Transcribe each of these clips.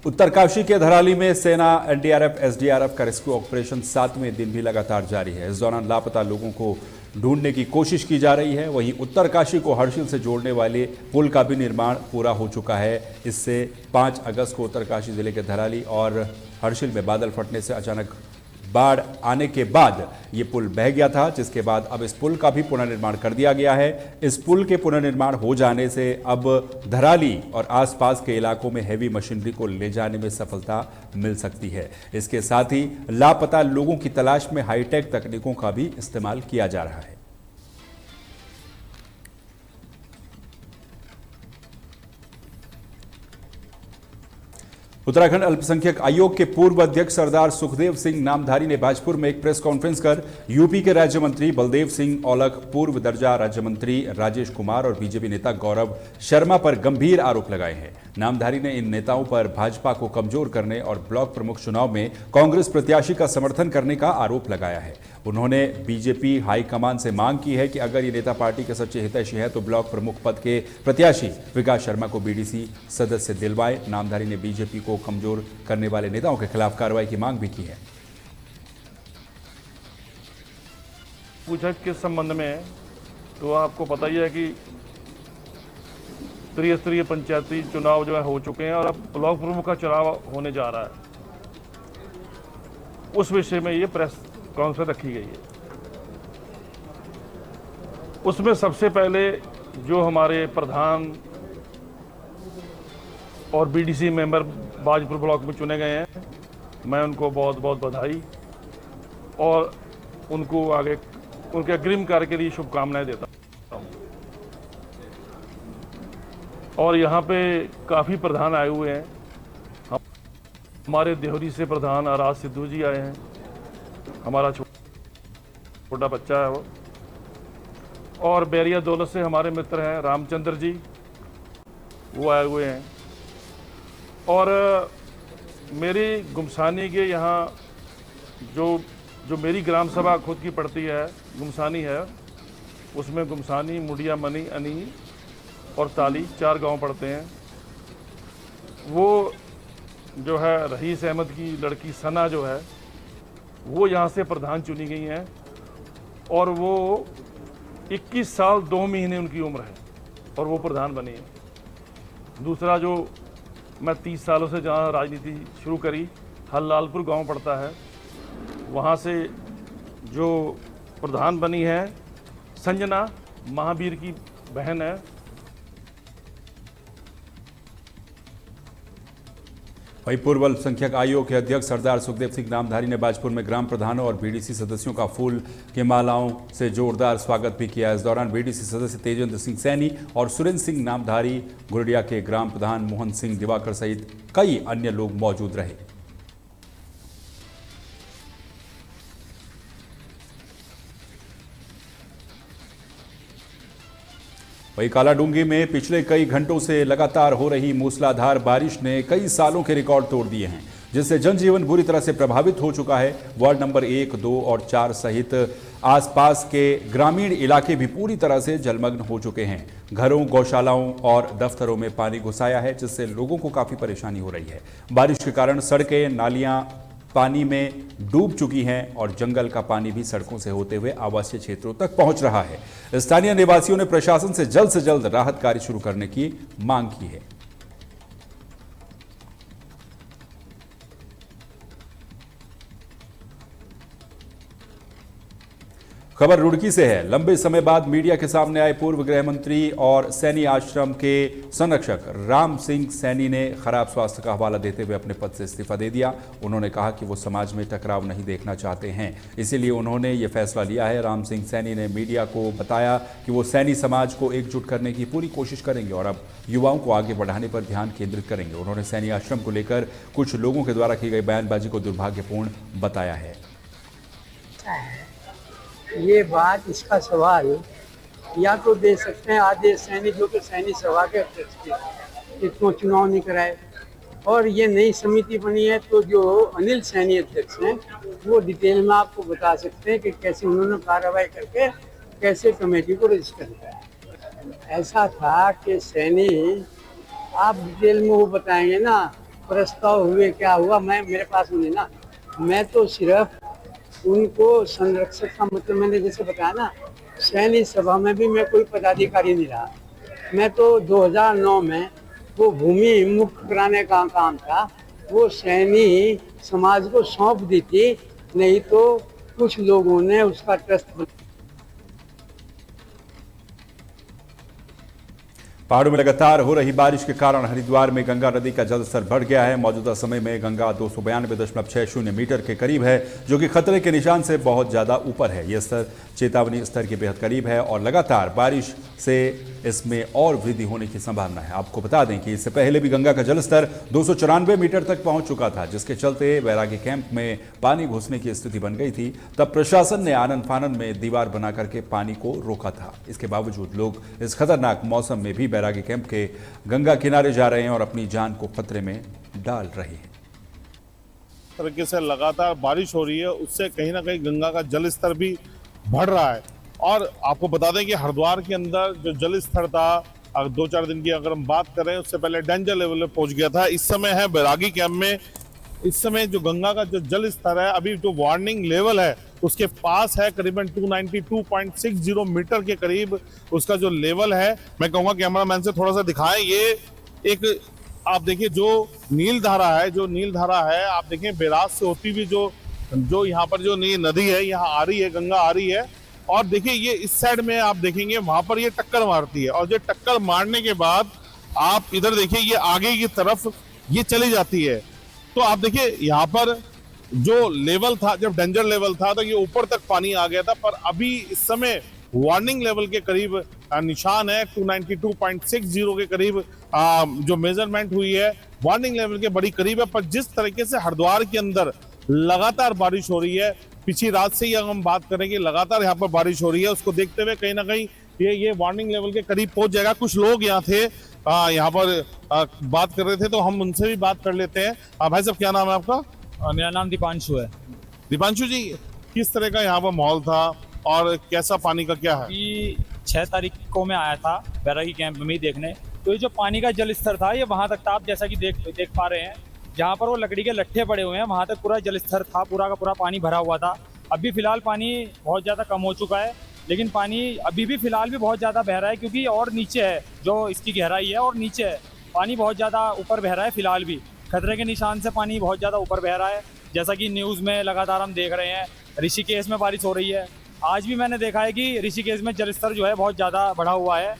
उत्तरकाशी के धराली में सेना, एनडीआरएफ, एसडीआरएफ का रेस्क्यू ऑपरेशन 7वें दिन भी लगातार जारी है। इस दौरान लापता लोगों को ढूंढने की कोशिश की जा रही है। वहीं उत्तरकाशी को हर्षिल से जोड़ने वाले पुल का भी निर्माण पूरा हो चुका है। इससे 5 अगस्त को उत्तरकाशी जिले के धराली और हर्षिल में बादल फटने से अचानक बाढ़ आने के बाद ये पुल बह गया था, जिसके बाद अब इस पुल का भी पुनर्निर्माण कर दिया गया है। इस पुल के पुनर्निर्माण हो जाने से अब धराली और आसपास के इलाकों में हैवी मशीनरी को ले जाने में सफलता मिल सकती है। इसके साथ ही लापता लोगों की तलाश में हाईटेक तकनीकों का भी इस्तेमाल किया जा रहा है। उत्तराखंड अल्पसंख्यक आयोग के पूर्व अध्यक्ष सरदार सुखदेव सिंह नामधारी ने भाजपुर में एक प्रेस कॉन्फ्रेंस कर यूपी के राज्य मंत्री बलदेव सिंह औलख, पूर्व दर्जा राज्य मंत्री राजेश कुमार और बीजेपी नेता गौरव शर्मा पर गंभीर आरोप लगाए हैं। नामधारी ने इन नेताओं पर भाजपा को कमजोर करने और ब्लॉक प्रमुख चुनाव में कांग्रेस प्रत्याशी का समर्थन करने का आरोप लगाया है। उन्होंने बीजेपी हाईकमान से मांग की है कि अगर ये नेता पार्टी के सच्चे हितैषी है तो ब्लॉक प्रमुख पद के प्रत्याशी विकास शर्मा को बीडीसी सदस्य दिलवाए। नामधारी ने बीजेपी को कमजोर करने वाले नेताओं के खिलाफ कार्रवाई की मांग भी की है। पूछा किस संबंध में है, तो आपको पता ही है कि त्रिस्तरीय पंचायती चुनाव जो है हो चुके हैं और अब ब्लॉक प्रमुख का चुनाव होने जा रहा है। उस विषय में ये प्रेस कॉन्फ्रेंस रखी गई है। उसमें सबसे पहले जो हमारे प्रधान और बीडीसी मेंबर भाजपुर ब्लॉक में चुने गए हैं, मैं उनको बहुत बहुत बधाई और उनको आगे उनके अग्रिम कार्य के लिए शुभकामनाएं देता हूं। और यहाँ पे काफ़ी प्रधान आए हुए हैं। हमारे देहरी से प्रधान आराज सिद्धू जी आए हैं, हमारा छोटा बच्चा है वो। और बैरिया दौलत से हमारे मित्र हैं रामचंद्र जी, वो आए हुए हैं। और मेरी गुमसानी के यहाँ जो मेरी ग्राम सभा खुद की पड़ती है, गुमसानी है, उसमें गुमसानी, मुड़िया, मनी, अनी और ताली 4 गांव पड़ते हैं। वो जो है रईस अहमद की लड़की सना जो है, वो यहाँ से प्रधान चुनी गई हैं और वो 21 साल 2 महीने उनकी उम्र है और वो प्रधान बनी है। दूसरा जो मैं 30 सालों से जहाँ राजनीति शुरू करी, हल्लालपुर गांव पड़ता है, वहाँ से जो प्रधान बनी है संजना, महावीर की बहन है। वहीं पूर्व अल्पसंख्यक आयोग के अध्यक्ष सरदार सुखदेव सिंह नामधारी ने भाजपुर में ग्राम प्रधानों और बीडीसी सदस्यों का फूल के मालाओं से जोरदार स्वागत भी किया। इस दौरान बीडीसी सदस्य तेजेंद्र सिंह सैनी और सुरेंद्र सिंह नामधारी, गुरडिया के ग्राम प्रधान मोहन सिंह दिवाकर सहित कई अन्य लोग मौजूद रहे। वहीं कालाडूंगी में पिछले कई घंटों से लगातार हो रही मूसलाधार बारिश ने कई सालों के रिकॉर्ड तोड़ दिए हैं, जिससे जनजीवन बुरी तरह से प्रभावित हो चुका है। वार्ड नंबर 1, 2 और 4 सहित आसपास के ग्रामीण इलाके भी पूरी तरह से जलमग्न हो चुके हैं। घरों, गौशालाओं और दफ्तरों में पानी घुसाया है, जिससे लोगों को काफी परेशानी हो रही है। बारिश के कारण सड़कें, नालियां पानी में डूब चुकी हैं और जंगल का पानी भी सड़कों से होते हुए आवासीय क्षेत्रों तक पहुंच रहा है। स्थानीय निवासियों ने प्रशासन से जल्द राहत कार्य शुरू करने की मांग की है। खबर रुड़की से है। लंबे समय बाद मीडिया के सामने आए पूर्व गृह मंत्री और सैनी आश्रम के संरक्षक राम सिंह सैनी ने खराब स्वास्थ्य का हवाला देते हुए अपने पद से इस्तीफा दे दिया। उन्होंने कहा कि वो समाज में टकराव नहीं देखना चाहते हैं, इसीलिए उन्होंने ये फैसला लिया है। राम सिंह सैनी ने मीडिया को बताया कि वो सैनी समाज को एकजुट करने की पूरी कोशिश करेंगे और अब युवाओं को आगे बढ़ाने पर ध्यान केंद्रित करेंगे। उन्होंने सैनी आश्रम को लेकर कुछ लोगों के द्वारा की गई बयानबाजी को दुर्भाग्यपूर्ण बताया है। ये बात, इसका सवाल या तो दे सकते हैं आदेश सैनी, जो कि सैनी सभा के अध्यक्ष थे, इसको चुनाव नहीं कराए। और ये नई समिति बनी है तो जो अनिल सैनी अध्यक्ष हैं वो डिटेल में आपको बता सकते हैं कि कैसे उन्होंने कार्रवाई करके कैसे कमेटी को रजिस्टर किया। ऐसा था कि सैनी, आप डिटेल में वो बताएंगे ना, प्रस्ताव हुए, क्या हुआ, मैं मेरे पास नहीं ना। मैं तो सिर्फ उनको संरक्षक का मतलब, मैंने जैसे बताया ना, सैनिक सभा में भी मैं कोई पदाधिकारी नहीं रहा। मैं तो 2009 में वो भूमि मुक्त कराने का काम था, वो सैनिक समाज को सौंप दी थी, नहीं तो कुछ लोगों ने उसका ट्रस्ट। पहाड़ों में लगातार हो रही बारिश के कारण हरिद्वार में गंगा नदी का जलस्तर बढ़ गया है। मौजूदा समय में गंगा 292.60 मीटर के करीब है, जो कि खतरे के निशान से बहुत ज्यादा ऊपर है। यह स्तर चेतावनी स्तर के बेहद करीब है और लगातार बारिश से इसमें और वृद्धि होने की संभावना है। आपको बता दें कि इससे पहले भी गंगा का जलस्तर 294 मीटर तक पहुंच चुका था, जिसके चलते बैरागी कैंप में पानी घुसने की स्थिति बन गई थी। तब प्रशासन ने आनन फानन में दीवार बना करके पानी को रोका था। इसके बावजूद लोग इस खतरनाक मौसम में भी बैरागी कैंप के गंगा किनारे जा रहे हैं और अपनी जान को खतरे में डाल रहे हैं। तरीके से लगातार बारिश हो रही है, उससे कहीं ना कहीं गंगा का जल स्तर भी बढ़ रहा है। और आपको बता दें कि हरिद्वार के अंदर जो जल स्तर था, अगर 2-4 दिन की अगर हम बात करें, उससे पहले डेंजर लेवल पे पहुंच गया था। इस समय है बैरागी कैंप में, इस समय जो गंगा का जो जल स्तर है, अभी जो वार्निंग लेवल है उसके पास है, करीबन 292.60 मीटर के करीब उसका जो लेवल है। मैं कहूँगा कैमरामैन से थोड़ा सा दिखाएं। ये एक आप देखिए जो नील धारा है, आप देखें बैराज से होती हुई जो यहाँ पर जो नदी है यहाँ आ रही है, गंगा आ रही है। और देखिए ये इस साइड में आप देखेंगे वहां पर ये टक्कर मारती है, और ये टक्कर मारने के बाद आप इधर देखिए ये आगे की तरफ ये चली जाती है। तो आप देखिए यहाँ पर जो लेवल था, जब डेंजर लेवल था तो ये ऊपर तक पानी आ गया था, पर अभी इस समय वार्निंग लेवल के करीब निशान है। 292.60 के करीब जो मेजरमेंट हुई है वार्निंग लेवल के बड़ी करीब है। पर जिस तरीके से हरिद्वार के अंदर लगातार बारिश हो रही है, पिछली रात से ही अगर हम बात करें कि लगातार यहाँ पर बारिश हो रही है, उसको देखते हुए कहीं ना कहीं ये वार्निंग लेवल के करीब पहुंच जाएगा। कुछ लोग यहाँ थे, यहाँ पर बात कर रहे थे, तो हम उनसे भी बात कर लेते हैं। भाई साहब क्या नाम है आपका? मेरा नाम दीपांशु है। दीपांशु जी, किस तरह का यहाँ पर माहौल था और कैसा पानी का क्या है? 6 तारीख को मैं आया था बैरागी कैंप में ही देखने, तो ये जो पानी का जल स्तर था ये वहाँ तक था। आप जैसा कि देख पा रहे हैं, जहाँ पर वो लकड़ी के लट्ठे पड़े हुए हैं वहाँ तक पूरा जल स्तर था, पूरा का पूरा पानी भरा हुआ था। अभी फिलहाल पानी बहुत ज़्यादा कम हो चुका है, लेकिन पानी अभी भी फिलहाल भी बहुत ज़्यादा बह रहा है, क्योंकि और नीचे है जो इसकी गहराई है, और नीचे है पानी बहुत ज़्यादा ऊपर बह रहा है। फिलहाल भी खतरे के निशान से पानी बहुत ज़्यादा ऊपर बह रहा है, जैसा कि न्यूज़ में लगातार हम देख रहे हैं। ऋषिकेश में बारिश हो रही है, आज भी मैंने देखा है कि ऋषिकेश में जल स्तर जो है बहुत ज़्यादा बढ़ा हुआ है,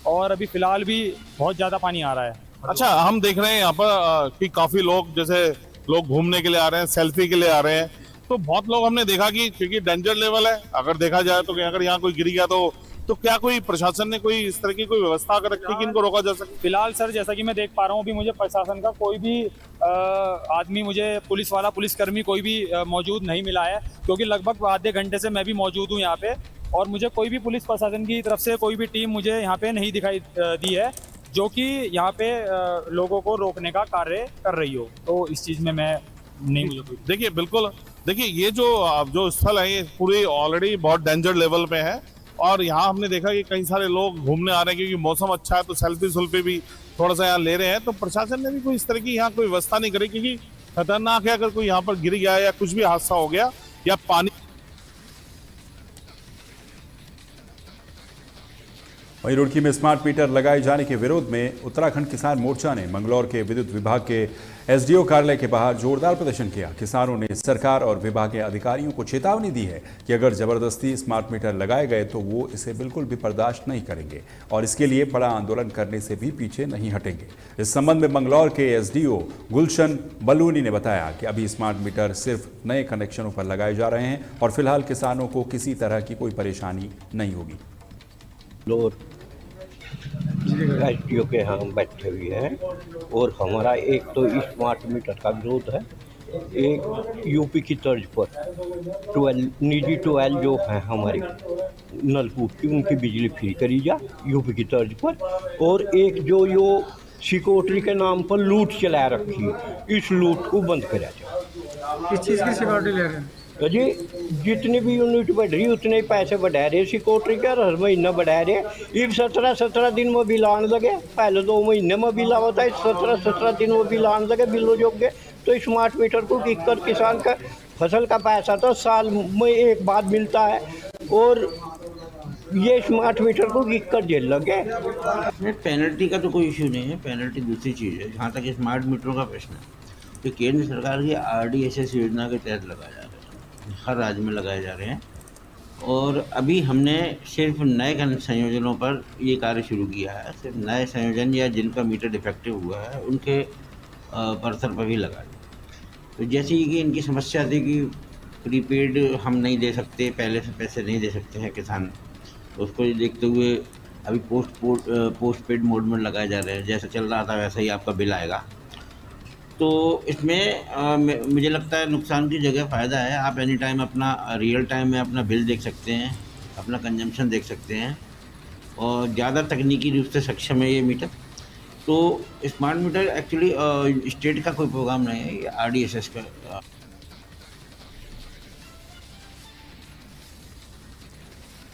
और अभी फिलहाल भी बहुत ज़्यादा पानी आ रहा है। अच्छा, हम देख रहे हैं यहाँ पर कि काफी लोग, जैसे लोग घूमने के लिए आ रहे हैं, सेल्फी के लिए आ रहे हैं, तो बहुत लोग हमने देखा कि क्योंकि डेंजर लेवल है, अगर देखा जाए तो अगर यहाँ कोई गिर गया तो क्या कोई प्रशासन ने कोई इस तरह की कोई व्यवस्था कर रखी है कि इनको रोका जा सके? फिलहाल सर जैसा कि मैं देख पा रहा हूँ, अभी मुझे प्रशासन का कोई भी आदमी, मुझे पुलिसकर्मी कोई भी मौजूद नहीं मिला है, क्योंकि लगभग आधे घंटे से मैं भी मौजूद हूँ यहाँ पे, और मुझे कोई भी पुलिस प्रशासन की तरफ से कोई भी टीम मुझे यहाँ पे नहीं दिखाई दी है जो कि यहाँ पे लोगों को रोकने का कार्य कर रही हो। तो इस चीज़ में मैं नहीं, मुझे देखिए बिल्कुल, देखिए ये जो स्थल है ये पूरी ऑलरेडी बहुत डेंजर लेवल पे है, और यहाँ हमने देखा कि कई सारे लोग घूमने आ रहे हैं, क्योंकि मौसम अच्छा है तो सेल्फी भी थोड़ा सा यहाँ ले रहे हैं। तो प्रशासन ने भी कोई इस तरह की यहाँ कोई व्यवस्था नहीं करी, क्योंकि खतरनाक है अगर कोई यहाँ पर गिर गया या कुछ भी हादसा हो गया या पानी। वहीं रुड़की में स्मार्ट मीटर लगाए जाने के विरोध में उत्तराखंड किसान मोर्चा ने मंगलौर के विद्युत विभाग के एसडीओ कार्यालय के बाहर जोरदार प्रदर्शन किया। किसानों ने सरकार और विभाग के अधिकारियों को चेतावनी दी है कि अगर जबरदस्ती स्मार्ट मीटर लगाए गए तो वो इसे बिल्कुल भी बर्दाश्त नहीं करेंगे और इसके लिए बड़ा आंदोलन करने से भी पीछे नहीं हटेंगे। इस संबंध में मंगलौर के एसडीओ गुलशन बलूनी ने बताया कि अभी स्मार्ट मीटर सिर्फ नए कनेक्शनों पर लगाए जा रहे हैं और फिलहाल किसानों को किसी तरह की कोई परेशानी नहीं होगी। एसडीओ के यहाँ हम बैठे हुए हैं, और हमारा एक तो स्मार्ट मीटर का विरोध है, एक यूपी की तर्ज पर निजी 12 जो है हमारी नलकूप की, उनकी बिजली फ्री करी जा यूपी की तर्ज पर, और एक जो सिक्योरिटी के नाम पर लूट चला रखी है, इस लूट को बंद करा जाए। किस चीज़ की सिक्योरिटी ले रहे हैं? जी जितनी भी यूनिट बढ़ रही उतने ही पैसे बढ़ा रहे सिक्योरिटी के, हर महीना बढ़ा रहे। एक 17 दिन में बिल आने लगे, पहले 2 महीने में बिल आता है, 17 दिन में बिल आने लगे बिलो जोगे। तो स्मार्ट मीटर को दिक्कत किसान का फसल का पैसा तो साल में एक बार मिलता है, और ये स्मार्ट मीटर को दिक्कत झेल लगे। नहीं, पेनल्टी का तो कोई इशू नहीं है, पेनल्टी दूसरी चीज़ है। जहाँ तक स्मार्ट मीटरों का प्रश्न है, तो केंद्र सरकार की RDSS योजना के तहत लगाया जा रहा है, हर राज्य में लगाए जा रहे हैं। और अभी हमने सिर्फ नए संयोजनों पर ये कार्य शुरू किया है, सिर्फ नए संयोजन या जिनका मीटर डिफेक्टिव हुआ है उनके परसर पर भी लगा दिया। तो जैसे ही कि इनकी समस्या थी कि प्रीपेड हम नहीं दे सकते, पहले से पैसे नहीं दे सकते हैं किसान, तो उसको देखते हुए अभी पोस्ट पेड मोड में लगाए जा रहे हैं। जैसा चल रहा था वैसा ही आपका बिल आएगा। तो इसमें मुझे लगता है नुकसान की जगह फ़ायदा है। आप एनी टाइम अपना रियल टाइम में अपना बिल देख सकते हैं, अपना कंजम्पशन देख सकते हैं, और ज़्यादा तकनीकी रूप से सक्षम है ये मीटर। तो स्मार्ट मीटर एक्चुअली स्टेट का कोई प्रोग्राम नहीं है, ये RDSS का।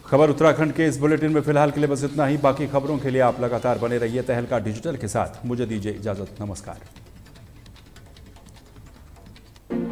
खबर उत्तराखंड के इस बुलेटिन में फिलहाल के लिए बस इतना ही। बाकी खबरों के लिए आप लगातार बने रहिए तहलका डिजिटल के साथ। मुझे दीजिए इजाजत। नमस्कार।